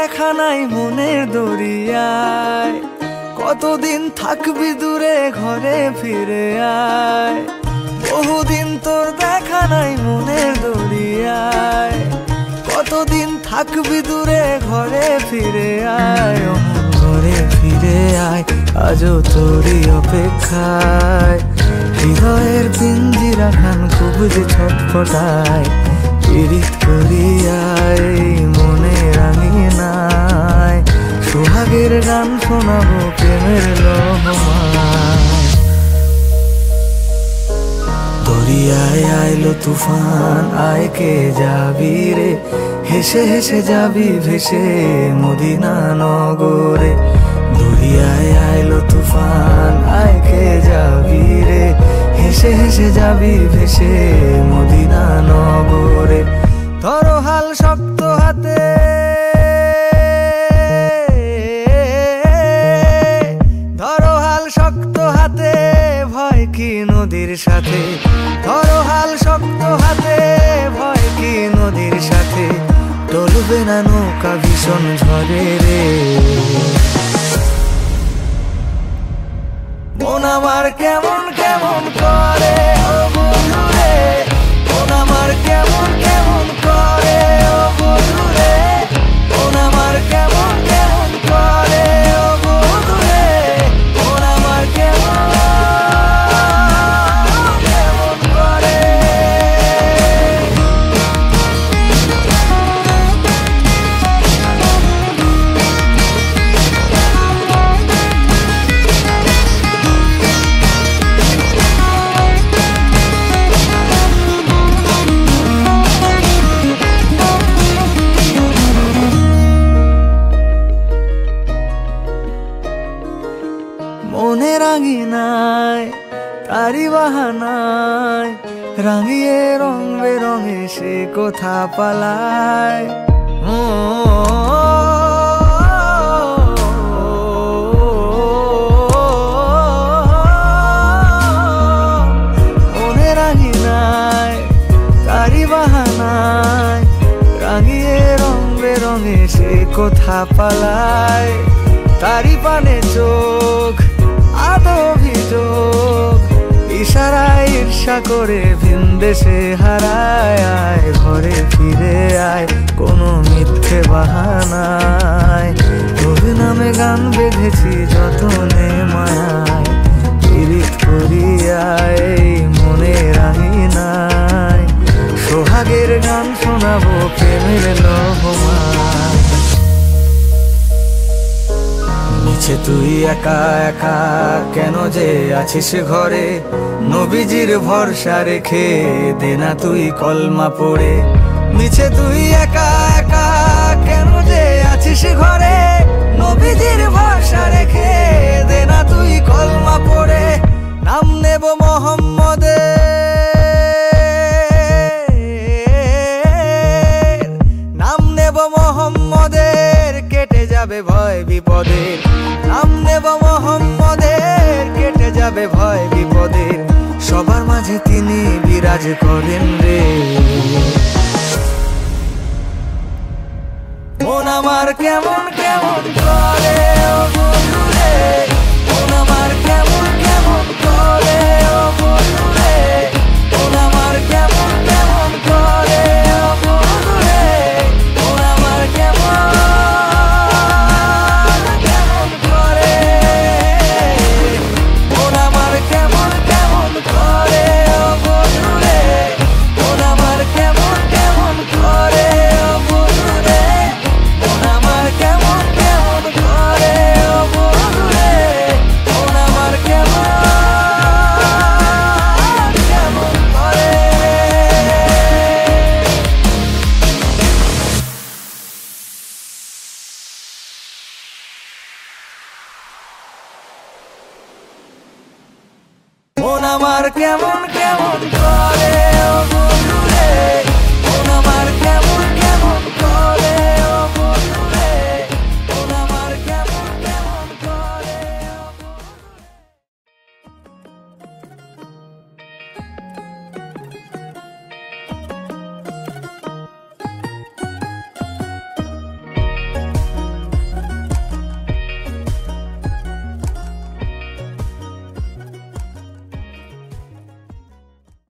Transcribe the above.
দেখা নাই মনের দরিয়ায়, কতদিন থাকবি দূরে ঘরে ফিরে আয়। বহুদিন তোর দেখা নাই মনের দরিয়ায়, কতদিন থাকবি দূরে ঘরে ফিরে আয়। ও মন ঘরে ফিরে আয়, আজও তোরই অপেক্ষায়। হৃদয়ের পিঞ্জিরা খান খুব যে ছটফটায়, পীড়িত করিয়ায় মনে রাঙিনায়। সোহাগের গান শোনাবো প্রেমের লহমায়। দরিয়ায় আইলো তুফান, আয় কে যাবি রে, হেসে হেসে যাবি ভেসে মদিনা নগরে। দরিয়ায় আইলো তুফান, আয় কে যাবি রে, হেসে হেসে যাবি ভেসে মদিনা নগরে। ধরো হাল শক্ত হাতে, ধরো হাল শক্ত হাতে, ভয় কি নদীর সাথে। ধরো হাল শক্ত হাতে, ভয় কি নদীর সাথে। টলবে না নৌকা ভীষণ ঝড়ে রে। মন আমার কেমন কেমন করে ও বন্ধু রে, মন আমার কেমন কেমন করে ও বন্ধু রে। মন আমার কেমন কেমন করে ও বন্ধু রে, মন আমার কেমন কেমন করে। মনে রাঙিনায় তারি বাহানায়, রাঙিয়ে রং বেরঙে সে কোথা পালায়। মনে রাঙিনায় তারি বাহানায়, রাঙিয়ে রং বেরঙে সে কোথা পালায়। তারি পানে চোখ আদো অভিযোগ, ইশারায় ঈর্ষা করে ভিন দেশে হারায়। আয় ঘরে ফিরে আয়, কোনো মিথ্যে বাহানায়। তোর নামে গান বেঁধেছি যতনে মায়ায়, পীড়িত করিয়ায় মনে রাঙিনায়। সোহাগের গান শোনাবো প্রেমের লহমায়। নিচে তুই একা একা কেন যে আছিস ঘরে, নবীজির ভরসা রেখে দে না তুই কলমা পড়ে। নিচে তুই একা একা কেন যে আছিস ঘরে, নবীজির ভরসা রেখে দে না তুই কলমা পড়ে। নাম নেব মোহাম্মদের, নাম নেব মোহাম্মদের, কেটে যাবে ভয় বিপদের। নাম নেব মোহাম্মদের, কেটে যাবে ভয় বিপদের। সবার মাঝে তিনি বিরাজ করেন রে। মন আমার কেমন কেমন করে ও বন্ধু রে, মন আমার কেমন কেমন করে ও বন্ধু রে। মন আমার কেমন কেমন করে ও বন্ধু রে, মন আমার কেমন কেমন করে। মন আমার কেমন কেমন করে ও বন্ধু রে, মন আমার কেমন কেমন করে ও বন্ধু রে। মন আমার কেমন কেমন করে ও বন্ধু রে, মন আমার কেমন কেমন করে। মন আমার কেমন কেমন করে।